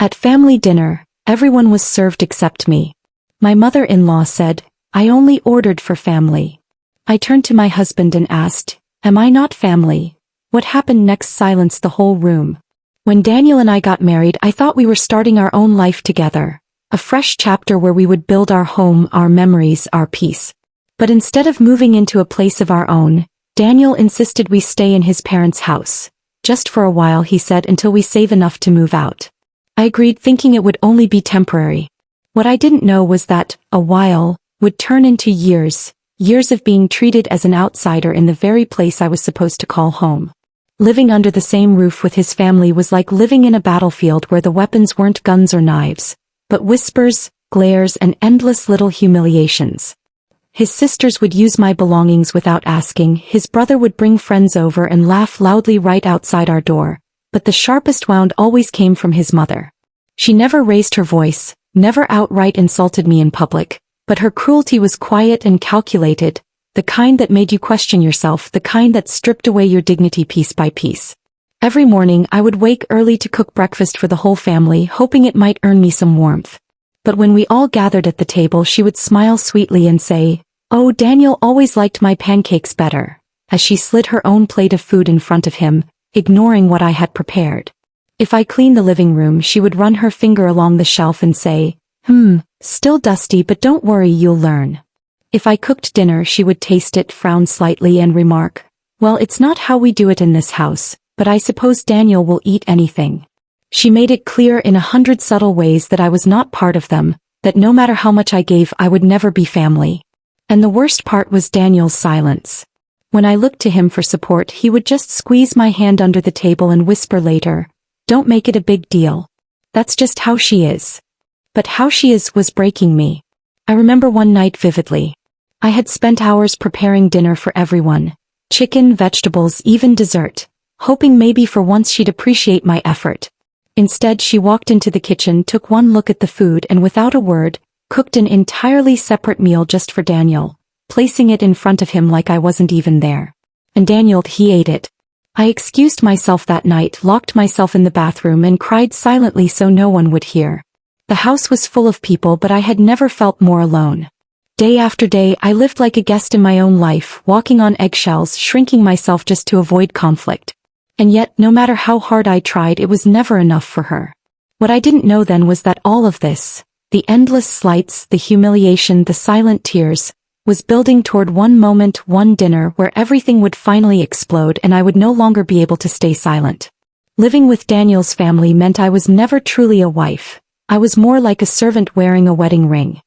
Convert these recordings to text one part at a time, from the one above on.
At family dinner, everyone was served except me. My mother-in-law said, "I only ordered for family." I turned to my husband and asked, "Am I not family?" What happened next silenced the whole room. When Daniel and I got married, I thought we were starting our own life together. A fresh chapter where we would build our home, our memories, our peace. But instead of moving into a place of our own, Daniel insisted we stay in his parents' house. Just for a while, he said, until we save enough to move out. I agreed, thinking it would only be temporary. What I didn't know was that, a while, would turn into years, years of being treated as an outsider in the very place I was supposed to call home. Living under the same roof with his family was like living in a battlefield where the weapons weren't guns or knives, but whispers, glares, and endless little humiliations. His sisters would use my belongings without asking, his brother would bring friends over and laugh loudly right outside our door, but the sharpest wound always came from his mother. She never raised her voice, never outright insulted me in public, but her cruelty was quiet and calculated, the kind that made you question yourself, the kind that stripped away your dignity piece by piece. Every morning I would wake early to cook breakfast for the whole family, hoping it might earn me some warmth. But when we all gathered at the table, she would smile sweetly and say, "Oh, Daniel always liked my pancakes better," as she slid her own plate of food in front of him, ignoring what I had prepared. If I cleaned the living room, she would run her finger along the shelf and say, "Still dusty, but don't worry, you'll learn." If I cooked dinner, she would taste it, frown slightly, and remark, "Well, it's not how we do it in this house, but I suppose Daniel will eat anything." She made it clear in 100 subtle ways that I was not part of them, that no matter how much I gave, I would never be family. And the worst part was Daniel's silence. When I looked to him for support, he would just squeeze my hand under the table and whisper later, "Don't make it a big deal. That's just how she is." But how she is was breaking me. I remember one night vividly. I had spent hours preparing dinner for everyone. Chicken, vegetables, even dessert. Hoping maybe for once she'd appreciate my effort. Instead, she walked into the kitchen, took one look at the food, and without a word, cooked an entirely separate meal just for Daniel, placing it in front of him like I wasn't even there. And Daniel, he ate it. I excused myself that night, locked myself in the bathroom, and cried silently so no one would hear. The house was full of people, but I had never felt more alone. Day after day, I lived like a guest in my own life, walking on eggshells, shrinking myself just to avoid conflict. And yet, no matter how hard I tried, it was never enough for her. What I didn't know then was that all of this, the endless slights, the humiliation, the silent tears, was building toward one moment, one dinner, where everything would finally explode and I would no longer be able to stay silent. Living with Daniel's family meant I was never truly a wife. I was more like a servant wearing a wedding ring.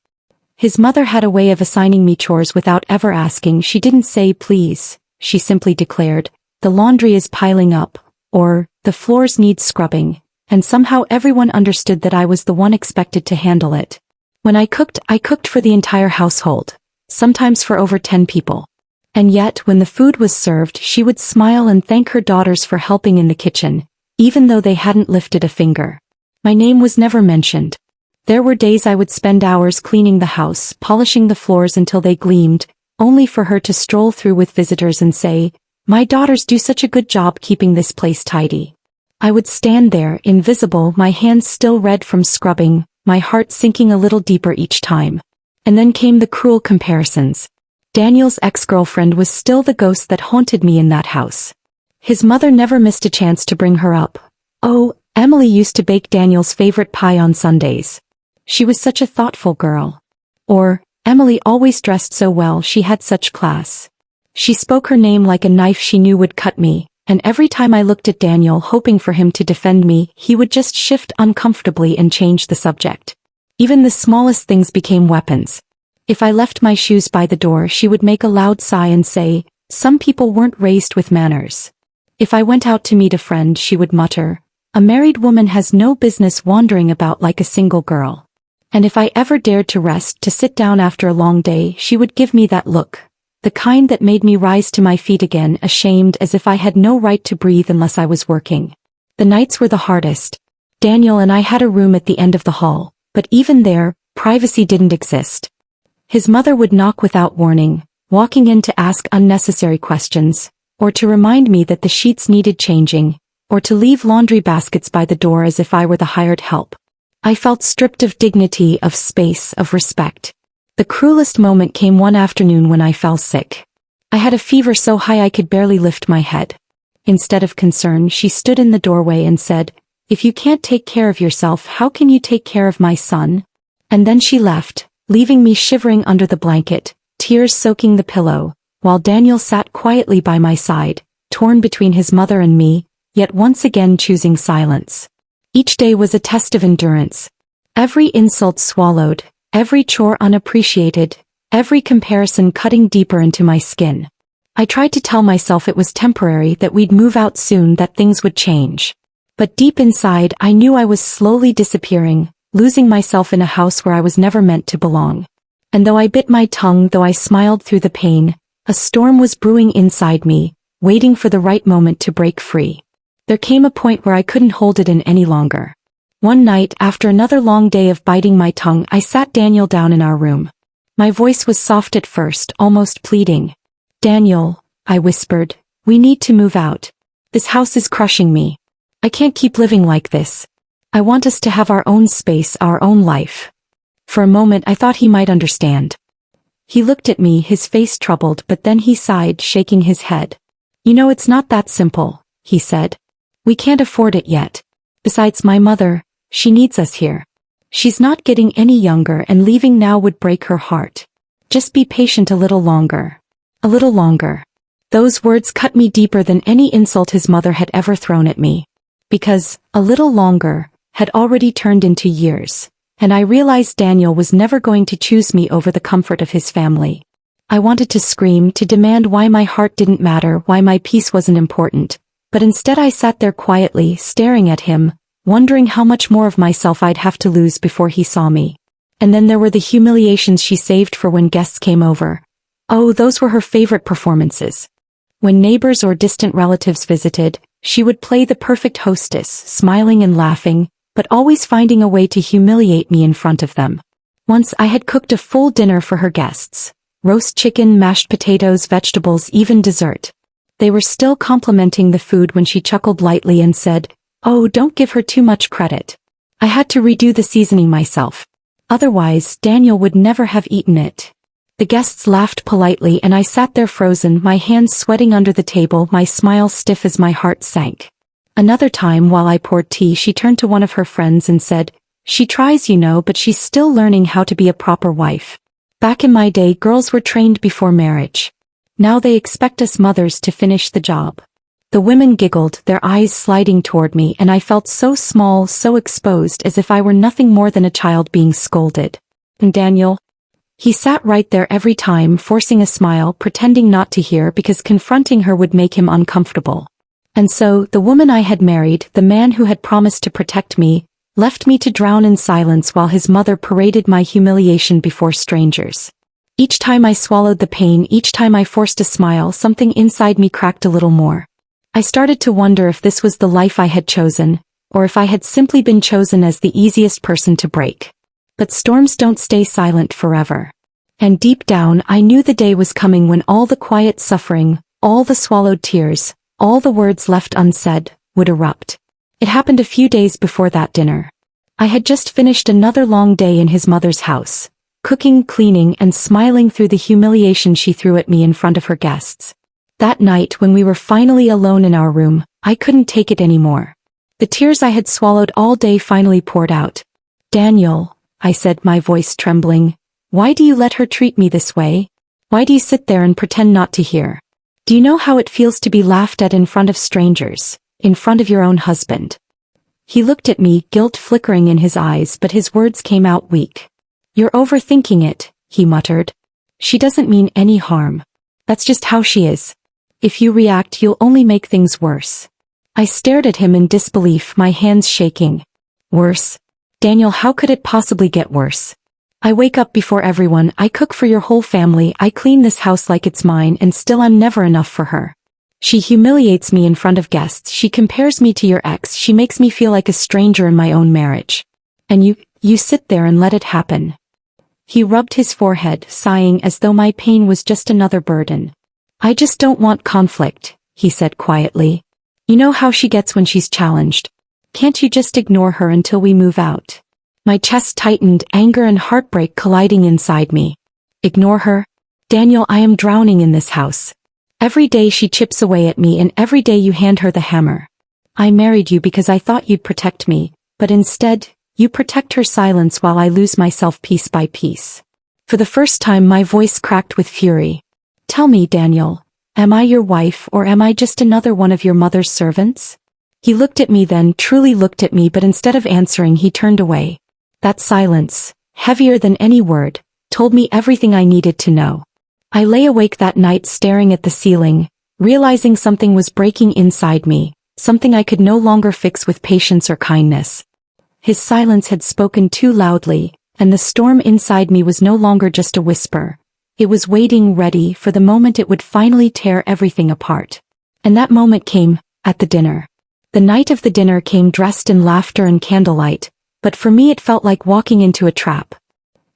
His mother had a way of assigning me chores without ever asking. She didn't say please, she simply declared, "The laundry is piling up," or "The floors need scrubbing," and somehow everyone understood that I was the one expected to handle it. When I cooked for the entire household, sometimes for over 10 people. And yet, when the food was served, she would smile and thank her daughters for helping in the kitchen, even though they hadn't lifted a finger. My name was never mentioned. There were days I would spend hours cleaning the house, polishing the floors until they gleamed, only for her to stroll through with visitors and say, "My daughters do such a good job keeping this place tidy." I would stand there, invisible, my hands still red from scrubbing, my heart sinking a little deeper each time. And then came the cruel comparisons. Daniel's ex-girlfriend was still the ghost that haunted me in that house. His mother never missed a chance to bring her up. "Oh, Emily used to bake Daniel's favorite pie on Sundays. She was such a thoughtful girl." Or, "Emily always dressed so well, she had such class. She spoke her name like a knife she knew would cut me," and every time I looked at Daniel hoping for him to defend me, he would just shift uncomfortably and change the subject. Even the smallest things became weapons. If I left my shoes by the door, she would make a loud sigh and say, "Some people weren't raised with manners." If I went out to meet a friend, she would mutter, "A married woman has no business wandering about like a single girl." And if I ever dared to rest, to sit down after a long day, she would give me that look, the kind that made me rise to my feet again, ashamed, as if I had no right to breathe unless I was working. The nights were the hardest. Daniel and I had a room at the end of the hall, but even there, privacy didn't exist. His mother would knock without warning, walking in to ask unnecessary questions, or to remind me that the sheets needed changing, or to leave laundry baskets by the door as if I were the hired help. I felt stripped of dignity, of space, of respect. The cruelest moment came one afternoon when I fell sick. I had a fever so high I could barely lift my head. Instead of concern, she stood in the doorway and said, "If you can't take care of yourself, how can you take care of my son?" And then she left, leaving me shivering under the blanket, tears soaking the pillow, while Daniel sat quietly by my side, torn between his mother and me, yet once again choosing silence. Each day was a test of endurance. Every insult swallowed, every chore unappreciated, every comparison cutting deeper into my skin. I tried to tell myself it was temporary, that we'd move out soon, that things would change. But deep inside, I knew I was slowly disappearing, losing myself in a house where I was never meant to belong. And though I bit my tongue, though I smiled through the pain, a storm was brewing inside me, waiting for the right moment to break free. There came a point where I couldn't hold it in any longer. One night, after another long day of biting my tongue, I sat Daniel down in our room. My voice was soft at first, almost pleading. "Daniel," I whispered, "we need to move out. This house is crushing me. I can't keep living like this. I want us to have our own space, our own life." For a moment I thought he might understand. He looked at me, his face troubled, but then he sighed, shaking his head. "You know, it's not that simple," he said. "We can't afford it yet. Besides, my mother, she needs us here. She's not getting any younger, and leaving now would break her heart. Just be patient a little longer. A little longer." Those words cut me deeper than any insult his mother had ever thrown at me. Because, "a little longer," had already turned into years, and I realized Daniel was never going to choose me over the comfort of his family. I wanted to scream, to demand why my heart didn't matter, why my peace wasn't important, but instead I sat there quietly, staring at him, wondering how much more of myself I'd have to lose before he saw me. And then there were the humiliations she saved for when guests came over. Oh, those were her favorite performances. When neighbors or distant relatives visited, she would play the perfect hostess, smiling and laughing, but always finding a way to humiliate me in front of them. Once I had cooked a full dinner for her guests. Roast chicken, mashed potatoes, vegetables, even dessert. They were still complimenting the food when she chuckled lightly and said, "Oh, don't give her too much credit. I had to redo the seasoning myself. Otherwise, Daniel would never have eaten it." The guests laughed politely and I sat there frozen, my hands sweating under the table, my smile stiff as my heart sank. Another time, while I poured tea, she turned to one of her friends and said, "She tries, you know, but she's still learning how to be a proper wife. Back in my day, girls were trained before marriage. Now they expect us mothers to finish the job." The women giggled, their eyes sliding toward me, and I felt so small, so exposed, as if I were nothing more than a child being scolded. And Daniel? He sat right there every time, forcing a smile, pretending not to hear because confronting her would make him uncomfortable. And so, the woman I had married, the man who had promised to protect me, left me to drown in silence while his mother paraded my humiliation before strangers. Each time I swallowed the pain, each time I forced a smile, something inside me cracked a little more. I started to wonder if this was the life I had chosen, or if I had simply been chosen as the easiest person to break. But storms don't stay silent forever. And deep down, I knew the day was coming when all the quiet suffering, all the swallowed tears, all the words left unsaid, would erupt. It happened a few days before that dinner. I had just finished another long day in his mother's house, cooking, cleaning, and smiling through the humiliation she threw at me in front of her guests. That night, when we were finally alone in our room, I couldn't take it anymore. The tears I had swallowed all day finally poured out. "Daniel," I said, my voice trembling, "why do you let her treat me this way? Why do you sit there and pretend not to hear? Do you know how it feels to be laughed at in front of strangers, in front of your own husband?" He looked at me, guilt flickering in his eyes, but his words came out weak. "You're overthinking it," he muttered. "She doesn't mean any harm. That's just how she is. If you react, you'll only make things worse." I stared at him in disbelief, my hands shaking. "Worse? Daniel, how could it possibly get worse? I wake up before everyone, I cook for your whole family, I clean this house like it's mine, and still I'm never enough for her. She humiliates me in front of guests, she compares me to your ex, she makes me feel like a stranger in my own marriage. And you sit there and let it happen." He rubbed his forehead, sighing as though my pain was just another burden. "I just don't want conflict," he said quietly. "You know how she gets when she's challenged. Can't you just ignore her until we move out?" My chest tightened, anger and heartbreak colliding inside me. Ignore her? Daniel, I am drowning in this house. Every day she chips away at me and every day you hand her the hammer. I married you because I thought you'd protect me, but instead, you protect her silence while I lose myself piece by piece. For the first time my voice cracked with fury. Tell me, Daniel, am I your wife or am I just another one of your mother's servants? He looked at me then, truly looked at me, but instead of answering he turned away. That silence, heavier than any word, told me everything I needed to know. I lay awake that night staring at the ceiling, realizing something was breaking inside me, something I could no longer fix with patience or kindness. His silence had spoken too loudly, and the storm inside me was no longer just a whisper. It was waiting ready for the moment it would finally tear everything apart. And that moment came, at the dinner. The night of the dinner came dressed in laughter and candlelight, but for me it felt like walking into a trap.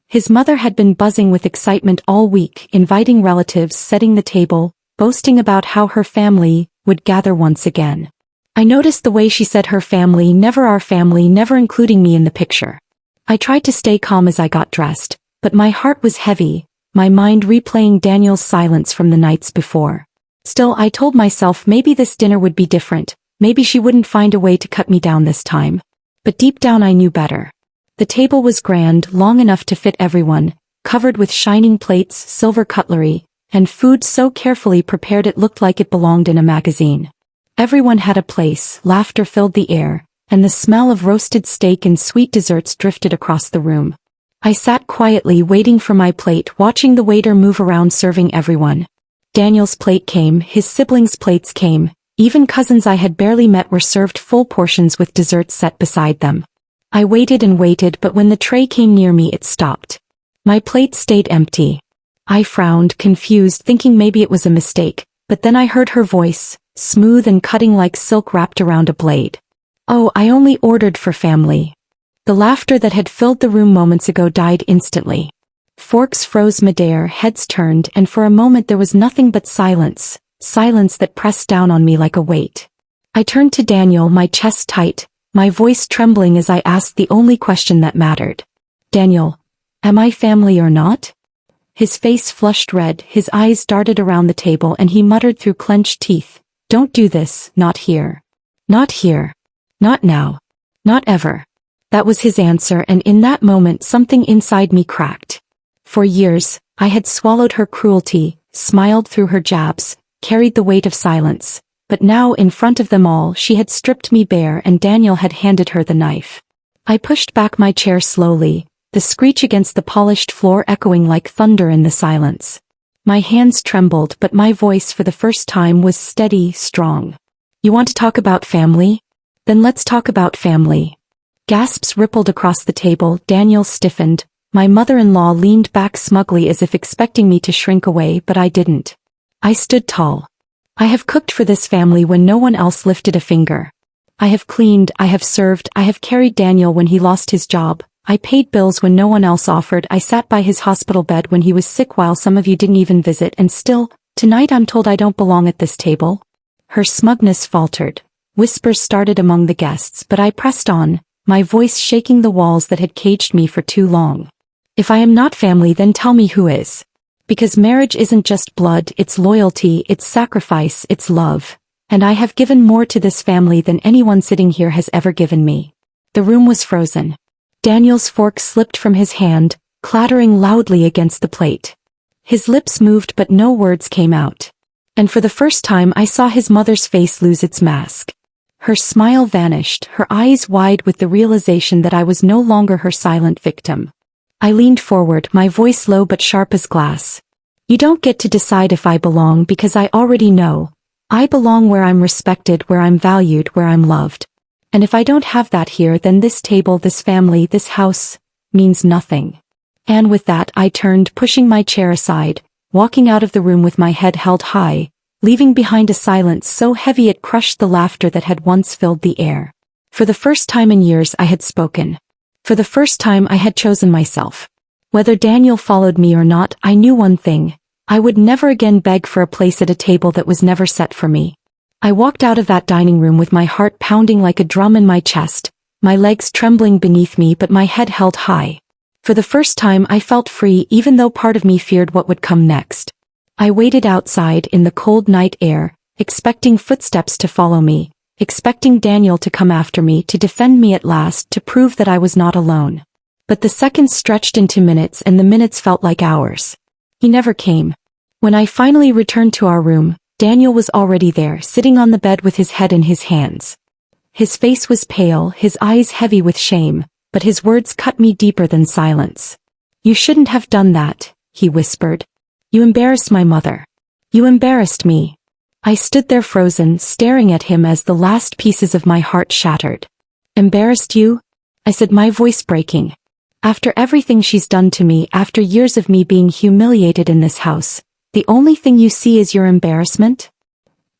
His mother had been buzzing with excitement all week, inviting relatives, setting the table, boasting about how her family would gather once again. I noticed the way she said her family, never our family, never including me in the picture. I tried to stay calm as I got dressed, but my heart was heavy, my mind replaying Daniel's silence from the nights before. Still, I told myself maybe this dinner would be different, maybe she wouldn't find a way to cut me down this time. But deep down I knew better. The table was grand, long enough to fit everyone, covered with shining plates, silver cutlery, and food so carefully prepared it looked like it belonged in a magazine. Everyone had a place, laughter filled the air, and the smell of roasted steak and sweet desserts drifted across the room. I sat quietly waiting for my plate, watching the waiter move around serving everyone. Daniel's plate came, his siblings' plates came, even cousins I had barely met were served full portions with desserts set beside them. I waited and waited, but when the tray came near me it stopped. My plate stayed empty. I frowned, confused, thinking maybe it was a mistake, but then I heard her voice, smooth and cutting like silk wrapped around a blade. Oh, I only ordered for family. The laughter that had filled the room moments ago died instantly. Forks froze midair, heads turned, and for a moment there was nothing but silence. Silence that pressed down on me like a weight. I turned to Daniel, my chest tight, my voice trembling as I asked the only question that mattered. Daniel, am I family or not? His face flushed red, his eyes darted around the table and he muttered through clenched teeth, "Don't do this, not here. Not here. Not now. Not ever." That was his answer, and in that moment something inside me cracked. For years, I had swallowed her cruelty, smiled through her jabs, carried the weight of silence, but now in front of them all she had stripped me bare and Daniel had handed her the knife. I pushed back my chair slowly, the screech against the polished floor echoing like thunder in the silence. My hands trembled, but my voice for the first time was steady, strong. "You want to talk about family? Then let's talk about family." Gasps rippled across the table, Daniel stiffened, my mother-in-law leaned back smugly as if expecting me to shrink away, but I didn't. I stood tall. I have cooked for this family when no one else lifted a finger. I have cleaned, I have served, I have carried Daniel when he lost his job, I paid bills when no one else offered, I sat by his hospital bed when he was sick while some of you didn't even visit, and still, tonight I'm told I don't belong at this table. Her smugness faltered. Whispers started among the guests, but I pressed on, my voice shaking the walls that had caged me for too long. If I am not family, then tell me who is. Because marriage isn't just blood, it's loyalty, it's sacrifice, it's love. And I have given more to this family than anyone sitting here has ever given me. The room was frozen. Daniel's fork slipped from his hand, clattering loudly against the plate. His lips moved but no words came out. And for the first time I saw his mother's face lose its mask. Her smile vanished, her eyes wide with the realization that I was no longer her silent victim. I leaned forward, my voice low but sharp as glass. "You don't get to decide if I belong because I already know. I belong where I'm respected, where I'm valued, where I'm loved. And if I don't have that here, then this table, this family, this house, means nothing." And with that I turned, pushing my chair aside, walking out of the room with my head held high, leaving behind a silence so heavy it crushed the laughter that had once filled the air. For the first time in years I had spoken. For the first time I had chosen myself. Whether Daniel followed me or not, I knew one thing. I would never again beg for a place at a table that was never set for me. I walked out of that dining room with my heart pounding like a drum in my chest, my legs trembling beneath me but my head held high. For the first time I felt free even though part of me feared what would come next. I waited outside in the cold night air, expecting footsteps to follow me, expecting Daniel to come after me to defend me at last to prove that I was not alone. But the seconds stretched into minutes and the minutes felt like hours. He never came. When I finally returned to our room, Daniel was already there, sitting on the bed with his head in his hands. His face was pale, his eyes heavy with shame, but his words cut me deeper than silence. "You shouldn't have done that," he whispered. "You embarrassed my mother. You embarrassed me." I stood there frozen, staring at him as the last pieces of my heart shattered. "Embarrassed you?" I said, my voice breaking. "After everything she's done to me, after years of me being humiliated in this house, the only thing you see is your embarrassment?"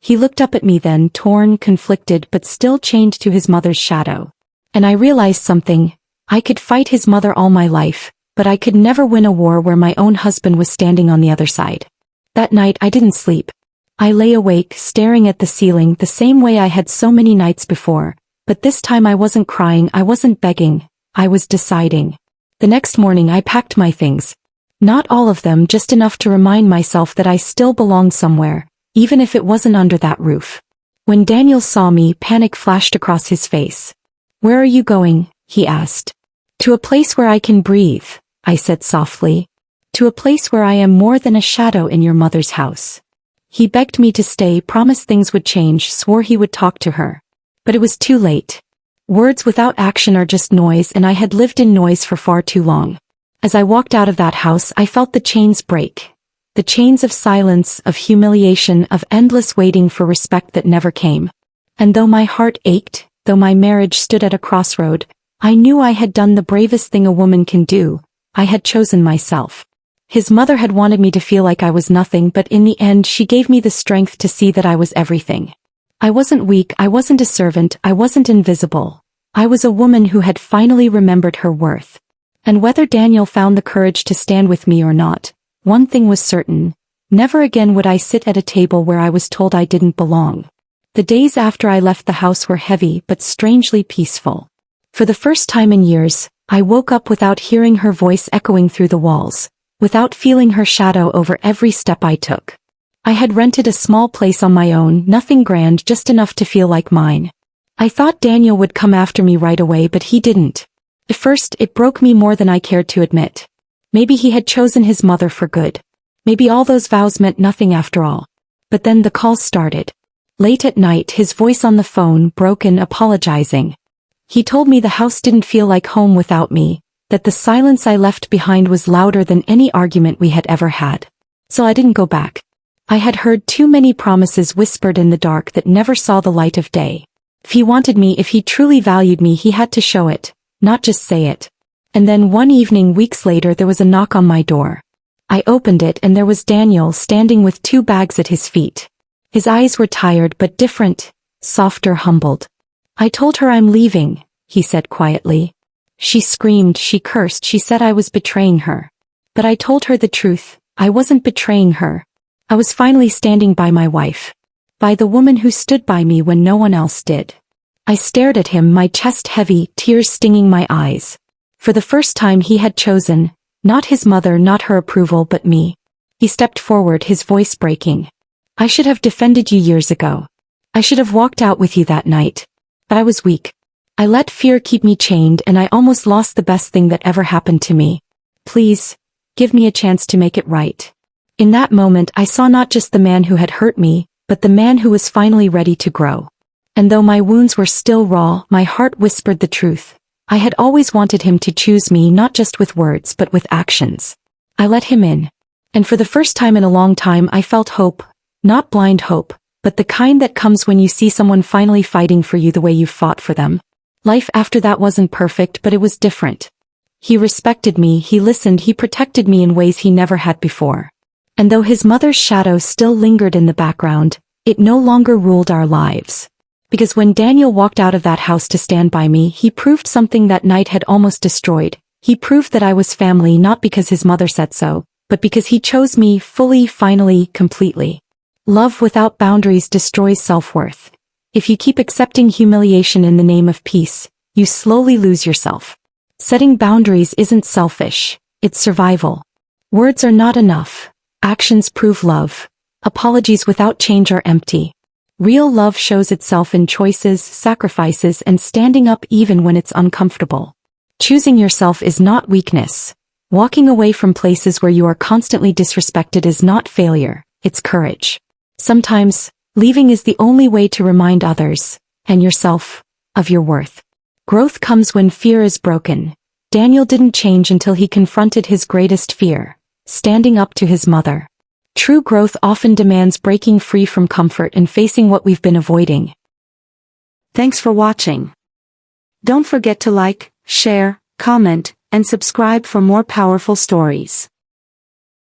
He looked up at me then, torn, conflicted but still chained to his mother's shadow. And I realized something. I could fight his mother all my life, but I could never win a war where my own husband was standing on the other side. That night I didn't sleep. I lay awake, staring at the ceiling the same way I had so many nights before, but this time I wasn't crying, I wasn't begging, I was deciding. The next morning I packed my things. Not all of them, just enough to remind myself that I still belonged somewhere, even if it wasn't under that roof. When Daniel saw me, panic flashed across his face. "Where are you going?" he asked. "To a place where I can breathe," I said softly. "To a place where I am more than a shadow in your mother's house." He begged me to stay, promised things would change, swore he would talk to her. But it was too late. Words without action are just noise, and I had lived in noise for far too long. As I walked out of that house, I felt the chains break. The chains of silence, of humiliation, of endless waiting for respect that never came. And though my heart ached, though my marriage stood at a crossroad, I knew I had done the bravest thing a woman can do. I had chosen myself. His mother had wanted me to feel like I was nothing, but in the end she gave me the strength to see that I was everything. I wasn't weak, I wasn't a servant, I wasn't invisible. I was a woman who had finally remembered her worth. And whether Daniel found the courage to stand with me or not, one thing was certain. Never again would I sit at a table where I was told I didn't belong. The days after I left the house were heavy but strangely peaceful. For the first time in years, I woke up without hearing her voice echoing through the walls, without feeling her shadow over every step I took. I had rented a small place on my own, nothing grand, just enough to feel like mine. I thought Daniel would come after me right away, but he didn't. At first, it broke me more than I cared to admit. Maybe he had chosen his mother for good. Maybe all those vows meant nothing after all. But then the calls started. Late at night, his voice on the phone, broken, apologizing. He told me the house didn't feel like home without me, that the silence I left behind was louder than any argument we had ever had. So I didn't go back. I had heard too many promises whispered in the dark that never saw the light of day. If he wanted me, if he truly valued me, he had to show it, not just say it. And then one evening weeks later there was a knock on my door. I opened it and there was Daniel standing with 2 bags at his feet. His eyes were tired but different, softer, humbled. "I told her I'm leaving," he said quietly. She screamed, she cursed, she said I was betraying her. But I told her the truth. I wasn't betraying her. I was finally standing by my wife. By the woman who stood by me when no one else did. I stared at him, my chest heavy, tears stinging my eyes. For the first time he had chosen, not his mother, not her approval, but me. He stepped forward, his voice breaking. "I should have defended you years ago. I should have walked out with you that night. But I was weak. I let fear keep me chained, and I almost lost the best thing that ever happened to me. Please, give me a chance to make it right." In that moment I saw not just the man who had hurt me, but the man who was finally ready to grow. And though my wounds were still raw, my heart whispered the truth. I had always wanted him to choose me, not just with words but with actions. I let him in. And for the first time in a long time I felt hope. Not blind hope, but the kind that comes when you see someone finally fighting for you the way you fought for them. Life after that wasn't perfect, but it was different. He respected me, he listened, he protected me in ways he never had before. And though his mother's shadow still lingered in the background, it no longer ruled our lives. Because when Daniel walked out of that house to stand by me, he proved something that night had almost destroyed. He proved that I was family, not because his mother said so, but because he chose me fully, finally, completely. Love without boundaries destroys self-worth. If you keep accepting humiliation in the name of peace, you slowly lose yourself. Setting boundaries isn't selfish, it's survival. Words are not enough. Actions prove love. Apologies without change are empty. Real love shows itself in choices, sacrifices, and standing up even when it's uncomfortable. Choosing yourself is not weakness. Walking away from places where you are constantly disrespected is not failure, it's courage. Sometimes, leaving is the only way to remind others, and yourself, of your worth. Growth comes when fear is broken. Daniel didn't change until he confronted his greatest fear, standing up to his mother. True growth often demands breaking free from comfort and facing what we've been avoiding. Thanks for watching. Don't forget to like, share, comment, and subscribe for more powerful stories.